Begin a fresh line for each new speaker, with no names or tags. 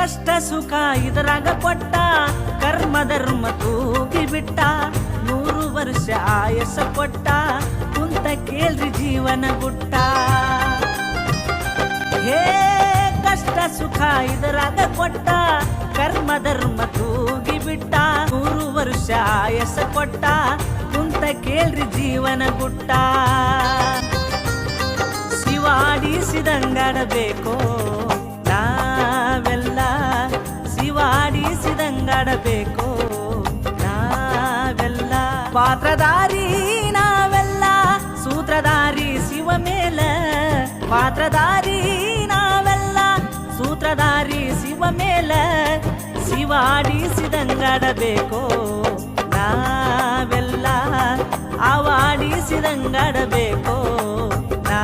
ಕಷ್ಟ ಸುಖ ಇದರಾಗ ಕೊಟ್ಟ ಕರ್ಮ ಧರ್ಮ ತೂಗಿ ಬಿಟ್ಟ 100 ವರ್ಷ ಆಯಸ ಕೊಟ್ಟ ಕುಂತ ಕೇಳ್ರಿ ಜೀವನ ಗುಟ್ಟ ಹೇ ಕಷ್ಟ ಸುಖ ಇದರಾಗ ಕೊಟ್ಟ ಕರ್ಮ ಧರ್ಮ ತೂಗಿ ಬಿಟ್ಟ 100 ವರ್ಷ ಆಯಸ ಕೊಟ್ಟ ಕುಂತ ಕೇಳ್ರಿ ಜೀವನ ಗುಟ್ಟ ಶಿವಾಡಿಸಿದಂಗಾಡಬೇಕೋ ನಾವೆಲ್ಲ ಶಿವಾಡಿಸಿದಂಗಾಡಬೇಕೋ ನಾವೆಲ್ಲ ಪಾತ್ರಧಾರಿ ನಾವೆಲ್ಲ ಸೂತ್ರಧಾರಿ ಶಿವ ಮೇಲ ಪಾತ್ರಧಾರಿ ನಾವೆಲ್ಲ ಸೂತ್ರಧಾರಿ ಶಿವ ಮೇಲ ಶಿವಾಡಿಸಿದಂಗಾಡಬೇಕೋ ನಾವೆಲ್ಲ ಆವಾಡಿಸಿದಂಗಾಡಬೇಕೋ ನಾ